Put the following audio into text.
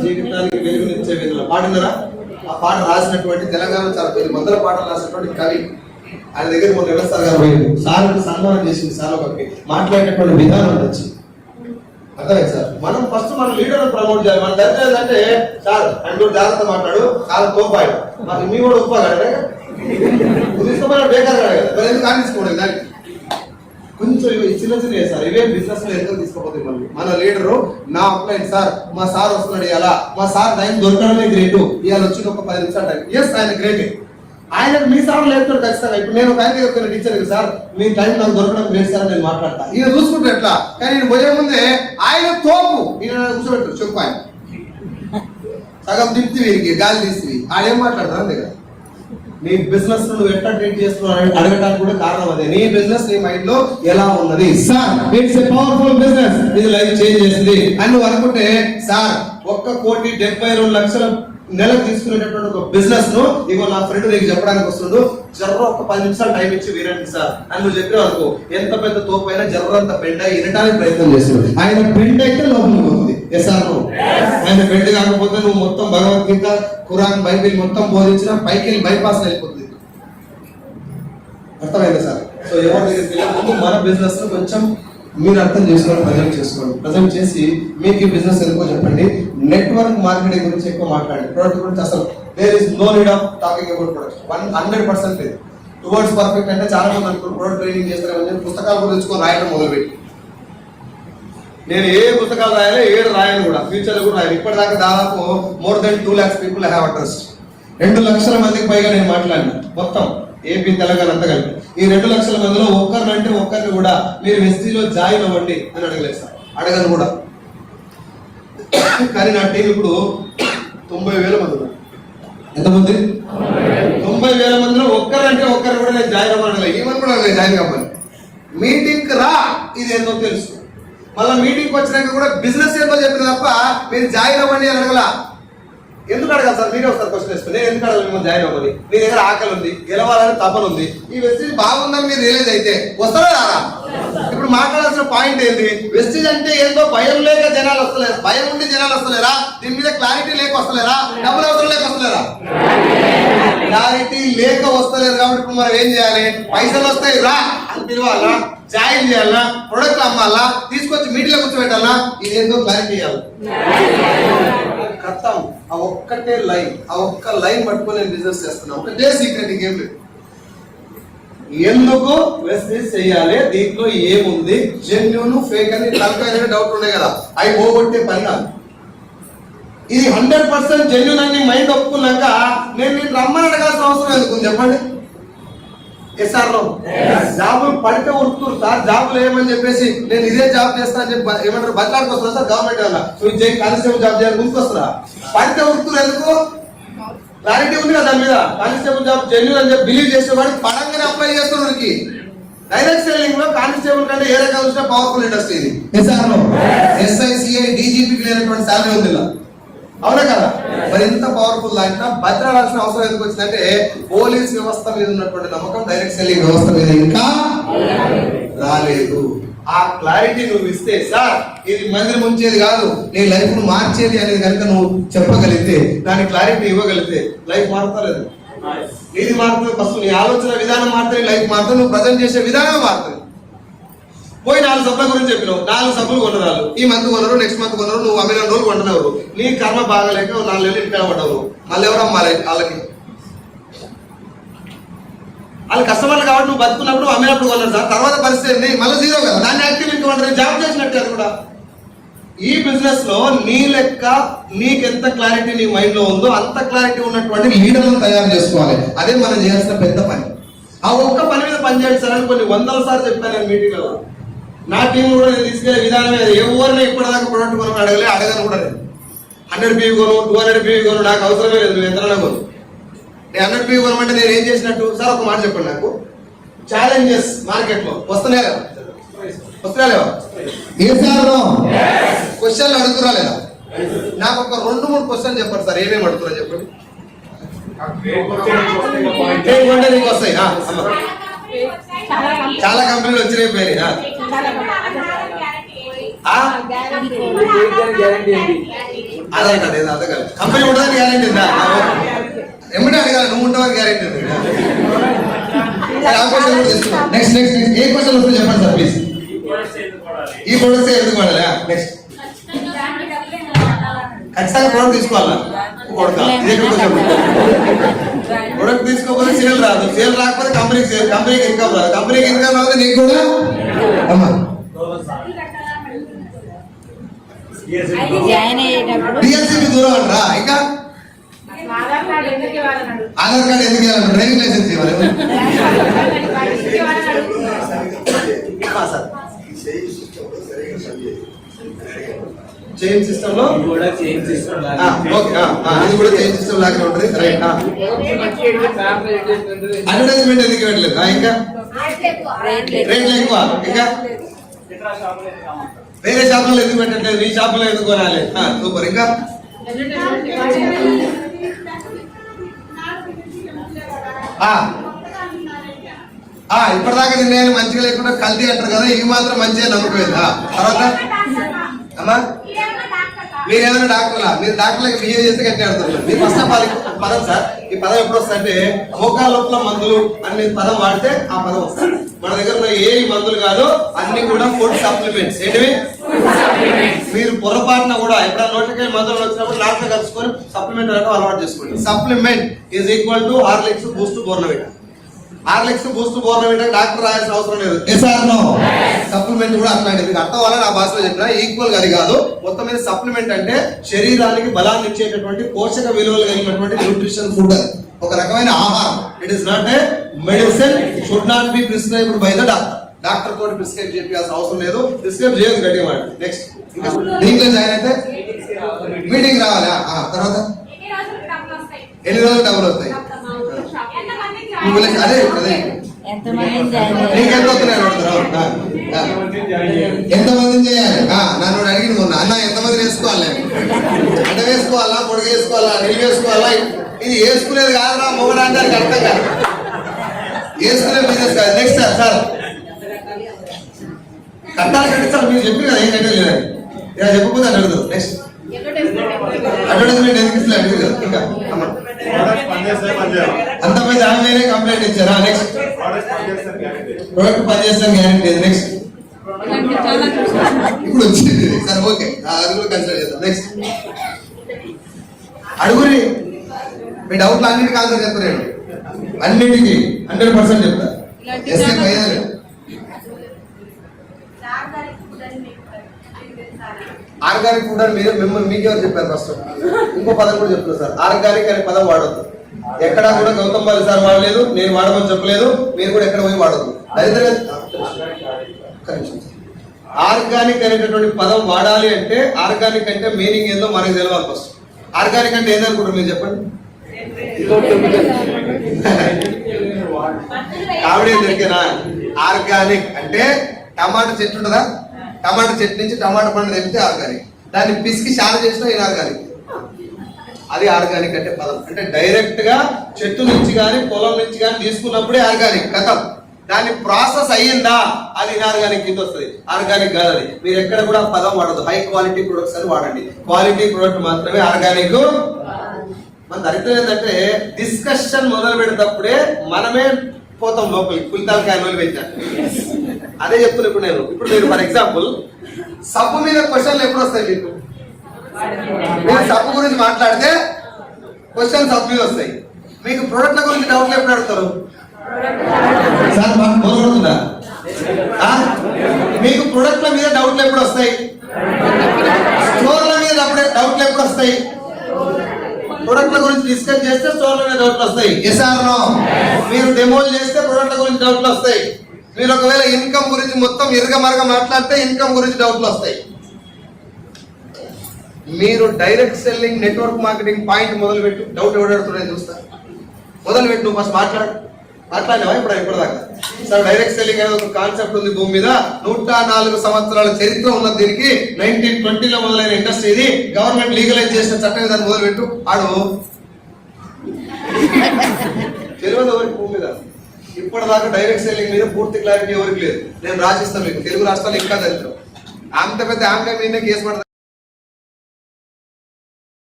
జీవితానికి వెలుగునిచ్చే విధంగా పాడినరా ఆ పాట రాసినటువంటి తెలంగాణ చాలా 10 వందల పాటలు రాసినటువంటి కవి ఆయన దగ్గర మొన్న వ్యవస్థ పోయింది. సార్ సన్మానం చేసింది. సార్ ఒకరికి మాట్లాడేటువంటి విధానం వచ్చి అర్థమైంది సార్. మనం ఫస్ట్ మన లీడర్ ప్రమోట్ చేయాలి. మన దరిద్రం అంటే సార్ అంటూ జాగ్రత్త మాట్లాడు, చాలా తోపాడు మరి మీ కూడా ఉప్పాగాడే తీసుకోమని బేకారు కాదు కదా, మరి ఎందుకు ఆడించుకోండి దానికి కొంచెం చిన్న చిన్న సార్. ఇవే బిజినెస్ లో ఎందుకు తీసుకోపోతే మళ్ళీ మన లీడరు నా అప్లైన్ సార్ మా సార్ వస్తున్నాడు ఇలా మా సార్ టైం దొరకడమే గ్రేటు, ఇవాళ వచ్చిన ఒక 10 నిమిషాలు టైం. ఎస్ ఆయన గ్రేటే, ఆయనకు మీ సార్ లేపుతాడు ఖచ్చితంగా. ఇప్పుడు నేను ఒక ఆయన చెప్తాను టీచర్ సార్ మీ టైం నాకు దొరకడం గ్రేట్ సార్ నేను మాట్లాడతా, ఈయన చూసుకుంటారు ఎట్లా. కానీ నేను పోయే ముందే ఆయన తోపు ఈయన కూర్చోబెట్టారు చెప్పు ఆయన సగం తిప్పి వీరికి గాలి తీసి ఆడేం మాట్లాడతారు అంతే కదా. నీ బిజినెస్ నువ్వు ఎట్లా ట్రీట్ చేస్తున్నావు అడగడానికి కూడా కారణం అదే. నీ బిజినెస్ నీ మైండ్ లో ఎలా ఉన్నది sir, it's a powerful business, ఇది లైఫ్ చేంజ్ చేసింది అని నువ్వు అనుకుంటే సార్ 1,72,00,000 నెలకు తీసుకునేటటువంటి ఒక బిజినెస్ ను ఇగో నా ఫ్రెండ్ నీకు చెప్పడానికి వస్తుండు, జర్ర ఒక 10 నిమిషాలు టైం ఇచ్చి వినండి సార్ అని నువ్వు చెప్పిన అనుకో, ఎంత పెద్ద తోపు అయినా జర్రంత బెండ్ అయి వినడానికి ప్రయత్నం చేస్తున్నాడు. ఆయన బెండ్ అయితే లోపలికి పోతుంది. Yes or no? ఆయన బెండ్ కాకపోతే నువ్వు మొత్తం భగవద్గీత ఖురాన్ బైబిల్ మొత్తం బోధించిన పైకి వెళ్ళి బైపాస్ అయిపోతుంది. అర్థమైందా సార్? సో ఎవరి దగ్గరికి ముందు మన బిజినెస్ ను కొంచెం మీరు అర్థం చేసుకోండి, ప్రజెంట్ చేసి మీకు ఈ బిజినెస్ ఎందుకో చెప్పండి. నెట్వర్క్ మార్కెటింగ్ గురించి ఎక్కువ మాట్లాడండి. ప్రొడక్ట్ గురించి అసలు there is no need of talking about product. 100% లేదు. టువర్డ్స్ పర్ఫెక్ట్ అంటే చాలా మంది అనుకుంటారు ప్రొడక్ట్ ట్రైనింగ్ చేస్తారని పుస్తకాలు కూడా తెచ్చుకొని రాయడం మొదలుపెట్టి. నేను ఏ పుస్తకాలు రాయాలి 7 రాయాలి కూడా, ఫ్యూచర్ కూడా రాయాలి. ఇప్పటిదాకా దాదాపు more than 2 lakhs people have address. 2 లక్షల మందికి పైగా నేను మాట్లాడినా మొత్తం ఏపీ తెలంగాణ అంతా కలిపి. ఈ 2 లక్షల మందిలో ఒక్కరినంటే ఒక్కరిని కూడా మీరు ఎస్టీలో జాయిన్ అవ్వండి అని అడగలేదు సార్, అడగను కూడా. కానీ నా టీం ఇప్పుడు 90,000 మంది ఉన్నారు. ఎంతమంది? 90,000 మందిలో ఒక్కరంటే ఒక్కరు కూడా నేను జాయిన్ అవ్వాలి, ఏమని కూడా నేను జాయిన్ అవ్వాలి. మీటింగ్ రా ఇది ఏందో తెలుసు, మళ్ళీ మీటింగ్కి వచ్చినాక కూడా బిజినెస్ ఏందో చెప్పిన తప్ప మీరు జాయిన్ అవ్వండి అని అడగల. ఎందుకు అడగాలి సార్? మీరే ఒకసారి క్వశ్చన్ వేసుకుని నేను ఎందుకు అడగాలి మిమ్మల్ని జాయిన్ అవ్వని? మీ దగ్గర ఆకలి ఉంది, గెలవాలని తపన ఉంది, ఈ వెస్టీజ్ బాగుందని మీరు రియలైజ్ అయితే వస్తారా రారా? ఇప్పుడు మాట్లాడాల్సిన పాయింట్ ఏంటి? వెస్టీజ్ అంటే ఏందో భయం లేక జనాలు వస్తలేరు, భయం ఉండి జనాలు వస్తలేరా? దీని మీద క్లారిటీ లేక వస్తలేరా? డబ్బులు అవసరం లేక వస్తలేరా? క్లారిటీ లేక వస్తలేరు. కాబట్టి ఇప్పుడు మనం ఏం చేయాలి? పైసలు వస్తాయి రా అని పిలవాలా, జాయిన్ చేయాలా, ప్రొడక్ట్ అమ్మాలా, తీసుకొచ్చి మీటింగ్లో కూర్చోబెట్టాలా, ఇదేందో క్లారిటీ ఇవ్వాలి. కథం ఆ ఒక్కటే లైన్, ఆ ఒక్క లైన్ పట్టుకొని నేను బిజినెస్ చేస్తున్నా. ఒకటే సీక్రెట్, ఇంకేం లేదు. ఎందుకు వెస్టీజ్ చేయాలి, దీంట్లో ఏముంది, జెన్యూన్ ఫేక్ అని తలకాయ డౌట్ ఉన్నాయి కదా, అవి పోగొట్టే పని కాదు. ఇది 100% జెన్యూన్ అని మైండ్ ఒప్పుకున్నాక నేను రమ్మని అడగాల్సిన అవసరం ఎందుకు చెప్పండి? ఎస్ఆర్లో జాబులు పడితే ఉరుకుతురు సార్, జాబులు ఏమని చెప్పేసి నేను ఇదే జాబ్ చేస్తా అని చెప్పి ఏమంటారు బతలాడుకొస్తున్నా సార్. గవర్నమెంట్ వల్ల కానిస్టేబుల్ జాబ్ చేయాలి గుర్తుకొస్తారా? పడితే ఉరుకుతురు ఎందుకు? క్లారిటీ ఉంది కదా దాని మీద. కానిస్టేబుల్ జాబ్ జెన్యూన్ అని చెప్పి బిలీవ్ చేసే వాడికి పడంగానే అప్లై చేస్తున్నారు. డైరెక్ట్ సెల్లింగ్ లో కానిస్టేబుల్ కంటే ఏ రకాల చూసినా పవర్ఫుల్ ఇండస్ట్రీ ఇది. ఎస్ఆర్లో SICI DGP లేనటువంటి శాలరీ ఉంది, అవునా కదా? మరి ఇంత పవర్ఫుల్ దాంట్లో భద్రాడాల్సిన అవసరం ఎందుకు వచ్చిందంటే పోలీస్ వ్యవస్థ మీద ఉన్నటువంటి నమ్మకం డైరెక్ట్ సెల్లింగ్ వ్యవస్థ మీద ఇంకా రాలేదు. ఆ క్లారిటీ నువ్వు ఇస్తే సార్ ఇది మందిని ముంచేది కాదు, నీ లైఫ్ ను మార్చేది అనేది కనుక నువ్వు చెప్పగలిగితే, దాని క్లారిటీ ఇవ్వగలిగితే లైఫ్ మారుతలేదు. నీది మారుతుంది, ఫస్ట్ నీ ఆలోచన విధానం మారుతుంది, లైఫ్ మారుతుంది, నువ్వు ప్రజెంట్ చేసే విధానం మారుతుంది. పోయి 4 సబ్బుల గురించి చెప్పినావు, 4 సబ్బులు కొనరాలు, ఈ మంత్ కొనరు, నెక్స్ట్ మంత్ కొనరు, నువ్వు అమ్మిన రోజులు కొంటున్నావు. నీ కర్మ బాగలేక 4 నెలలు ఇంటికి పడ్డావు. మళ్ళీ ఎవరో వాళ్ళకి వాళ్ళు కస్టమర్లు కాబట్టి నువ్వు బతుకున్నప్పుడు అమ్మినప్పుడు కొన్నారు సార్. తర్వాత పరిస్థితి మళ్ళీ 0 కదా, దాన్ని యాక్టివ్ ఇంకొంటారు, జాబ్ చేసినట్టు. అది కూడా ఈ బిజినెస్ లో నీ లెక్క నీకెంత క్లారిటీ నీ మైండ్ లో ఉందో అంత క్లారిటీ ఉన్నటువంటి లీడర్లను తయారు చేసుకోవాలి. అదే మనం చేయాల్సిన పెద్ద పని. ఆ ఒక్క పని మీద పనిచేయండి సార్ అని కొన్ని 100 సార్లు చెప్పాను నేను మీటింగ్లో. నా టీం కూడా నేను తీసుకెళ్లే విధానమే అది. ఎవరిని ఇప్పటిదాకా ప్రొడక్ట్ కొనమని అడగను కూడా లేదు. 100 PV కొను, 200 PV కొను, నాకు అవసరమే లేదు, నువ్వు ఎంతలో కొను. నేను 100 PV కొనమంటే నేను ఏం చేసినట్టు సార్? ఒక మాట చెప్పండి. నాకు ఛాలెంజెస్ మార్కెట్ లో వస్తున్నాయా లేవా? ఏ సార్ క్వశ్చన్లు అడుగుతురా లేదా? నాకు ఒక 2-3 క్వశ్చన్ చెప్పండి సార్, ఏమేమి అడుగుతున్నా చెప్పండి. నీకు వస్తాయి చాలా కంపెనీలు వచ్చినాయి పేరు. ఆధార్ కార్డు ఏదో ఆధార్ కార్డు కంపెనీ ఉండదని గ్యారెంటీ ఉందా? ఎమ్మటే అడగాలి, నువ్వు ఉంటావని గ్యారెంటీ ఉంది. నెక్స్ట్ నెక్స్ట్ ఏ క్వశ్చన్ వస్తుంది చెప్పండి సార్ ప్లీజ్. ఈ ప్రొడక్ట్స్ ఎందుకు వాడాలా? నెక్స్ట్ ఖచ్చితంగా ప్రొడక్ట్ తీసుకోవాలా? ప్రొడక్ట్ తీసుకోకపోతే సేల్ రాదు, సేల్ రాకపోతే కంపెనీకి సేల్, కంపెనీకి ఇన్కమ్ రాదు, కంపెనీకి ఇన్కమ్ రాదు నీకు కూడా అమ్మా. డిఎస్సీకి దూరం అంటారా? ఇంకా ఆధార్ కార్డు ఎందుకు ఇవ్వాలి? డ్రైవింగ్ లైసెన్స్ ఇవ్వాలి. చైన్ సిస్టమ్ లో ఇది కూడా చైన్ సిస్టమ్ లాగా ఉంటుంది. రైట్. అడ్వర్టైజ్మెంట్ ఎందుకు ఇవ్వట్లేదు? ఇంకా రేట్లు ఎక్కువ. ఇంకా వేరే షాపులో ఎందుకు పెట్టట్లేదు? ఈ షాపులో ఎందుకు కొనాలి? సూపర్. ఇంకా ఇప్పటిదాకా నేను మంచిగా లేకుండా కల్తీ అంటారు కదా, ఇవి మాత్రం మంచిగా నమ్ముకోలేదా? తర్వాత అమ్మా మీరేమైనా డాక్టర్లా? మీరు డాక్టర్లకి బిహేవ్ చేస్తే గట్టి ఆడుతున్నారు. మీరు ఫస్ట్ ఆఫ్ ఆల్ పదం సార్, ఈ పదం ఎప్పుడు వస్తుంది అంటే మోకాళ్ళ మందులు అనే పదం వాడితే ఆ పదం వస్తుంది. మన దగ్గర ఉన్న ఏ మందులు కాదు, అన్ని కూడా ఫుడ్ సప్లిమెంట్స్. ఏంటివి? మీరు పొరపాటున కూడా ఎప్పుడైనా నోటికి మందులు వచ్చినప్పుడు డాక్టర్ కలుసుకొని సప్లిమెంట్ అంటే అలవాటు చేసుకోండి. Supplement is equal to Horlicks, Boost, Bournvita. Horlicks, Boost, Bournvita doctor రాయాల్సిన అవసరం లేదు. సప్లిమెంట్ కూడా అట్లాంటిది. మీకు అర్థం వల్ల నా భాషలో చెప్పిన ఈక్వల్ గా అది కాదు. మొత్తం మీద సప్లిమెంట్ అంటే శరీరానికి బలాన్ని ఇచ్చేటటువంటి పోషక విలువలు కలిగినటువంటి న్యూట్రిషన్ ఫుడ్, ఒక రకమైన ఆహారం. It is not a medicine, should not be prescribed by the doctor. Doctor తోటి ప్రిస్క్రైబ్ చేయాల్సిన అవసరం లేదు. ప్రిస్క్రైబ్ చేయదు గట్టిగా మాట. నెక్స్ట్ దీంట్లో జాయిన్ అయితే మీటింగ్ రావాలి. తర్వాత ఎన్ని రోజులు డబ్బులు వస్తాయి? అదే అదే నీకెంత వస్తున్నాయి? ఎంతమందిని చేయాలి? నన్ను అడిగింది మొన్న, అన్న ఎంతమంది వేసుకోవాలి అంటే వేసుకోవాలా, పొడిగి వేసుకోవాలా, నీళ్ళు వేసుకోవాలా? ఇది వేసుకునేది కాదురా మొగడా అంటే అది అర్థం కాదు, వేసుకునే బిజినెస్ కాదు. నెక్స్ట్ సార్ సార్ కట్టాలి కంటే సార్ మీరు చెప్పి కదా ఏం కట్టలేదు, ఇలా చెప్పకపోతే అని అడుగుతారు. నెక్స్ట్ అడ్వర్టైజ్మెంట్ ఎందుకు ఇస్తారు అడుగు కదా. ఇంకా అంత పెద్ద ఆమెనే కంప్లైంట్ ఇచ్చారా? నెక్స్ట్ ప్రోడక్ట్ పనిచేస్తాను గ్యారెంటీ. నెక్స్ట్ ఇప్పుడు వచ్చింది సార్, ఓకే అది కూడా కన్సిడర్ చేద్దాం. నెక్స్ట్ అడుగురి, మీ డౌట్లు అన్నిటికీ ఆన్సర్ చెప్తాను నేను, అన్నిటికీ 100% చెప్తా. ఎస్కేప్ అయ్యారు. ఆర్గానిక్ ఫుడ్ అని మిమ్మల్ని మీకెవరు చెప్పారు? ఫస్ట్ ఇంకో పదం కూడా చెప్తున్నారు సార్, ఆర్గానిక్ అనే పదం వాడద్దు. ఎక్కడా కూడా గౌతమ్ బాలి సార్ వాడలేదు, నేను వాడమని చెప్పలేదు, మీరు కూడా ఎక్కడ పోయి వాడద్దు. ఆర్గానిక్ అనేటటువంటి పదం వాడాలి అంటే ఆర్గానిక్ అంటే మీనింగ్ ఏందో మనకు తెలియాలి ఫస్ట్. ఆర్గానిక్ అంటే ఏందనుకుంటారు మీరు చెప్పండి? కామెడీ దొరికేనా? ఆర్గానిక్ అంటే టమాటా చెట్టు ఉంటుందా, టమాటా చెట్టు నుంచి టమాటా పండు తెప్పితే ఆర్గానిక్, దాన్ని పిసికి శాల చేసినా ఇన్ఆర్గానిక్. అది ఆర్గానిక్ అంటే పదం. అంటే డైరెక్ట్ గా చెట్టు నుంచి కానీ పొలం నుంచి కానీ తీసుకున్నప్పుడే ఆర్గానిక్ కథం. దాన్ని ప్రాసెస్ అయ్యిందా అది ఇన్ఆర్గానిక్ కింద వస్తుంది, ఆర్గానిక్ కాదు అది. మీరు ఎక్కడ కూడా పదం వాడదు. హై క్వాలిటీ ప్రొడక్ట్స్ అని వాడండి, క్వాలిటీ ప్రొడక్ట్ మాత్రమే ఆర్గానిక్. మన దరిద్రం ఏంటంటే డిస్కషన్ మొదలు పెడేటప్పుడే మనమే పోతాం లోపలికి, పులితాలకాయ నూనె పెట్టాను. అదే చెప్తున్నా ఇప్పుడు నేను. ఇప్పుడు మీరు ఫర్ ఎగ్జాంపుల్ సబ్బు మీద క్వశ్చన్లు ఎప్పుడు వస్తాయి మీకు? మీరు సబ్బు గురించి మాట్లాడితే క్వశ్చన్ సబ్బు మీద వస్తాయి. మీకు ప్రొడక్ట్ల గురించి డౌట్లు ఎప్పుడు అడుగుతారు? సార్ మొదలుతుందా? మీకు ప్రొడక్ట్ల మీద డౌట్లు ఎప్పుడు వస్తాయి? స్టోర్ల మీద అప్పుడే డౌట్లు ఎప్పుడు వస్తాయి? ప్రొడక్ట్ల గురించి డిస్కస్ చేస్తే స్టోర్ల మీద డౌట్లు వస్తాయి. Yes or no? మీరు డెమోలు చేస్తే ప్రొడక్ట్ల గురించి డౌట్లు వస్తాయి. మీరు ఒకవేళ ఇన్కమ్ గురించి మొత్తం ఇరగమరగ మాట్లాడితే ఇన్కమ్ గురించి డౌట్లు వస్తాయి. మీరు direct selling, network marketing point మొదలుపెట్టు, డౌట్ ఎవడాడుతున్నాయి చూస్తా. మొదలుపెట్టు, నువ్వు ఫస్ట్ మాట్లాడినావా ఇప్పటిదాకా? సార్ డైరెక్ట్ సెల్లింగ్ అనేది ఒక కాన్సెప్ట్ ఉంది భూమి మీద, 104 సంవత్సరాల చరిత్ర ఉన్నది దీనికి. 1920లో మొదలైన ఇండస్ట్రీ ఇది. గవర్నమెంట్ లీగలైజ్ చేసిన చట్టం దాన్ని మొదలుపెట్టు. ఆడు తెలియదు ఎవరికి భూమి మీద ఇప్పటిదాకా డైరెక్ట్ సెల్లింగ్ మీద పూర్తి క్లారిటీ ఎవరికి లేదు. నేను రాసిస్తాను మీకు, తెలుగు రాష్ట్రాలు ఇంకా దరిద్రం. అంత పెద్ద ఆమె మీద కేసు పడతారు.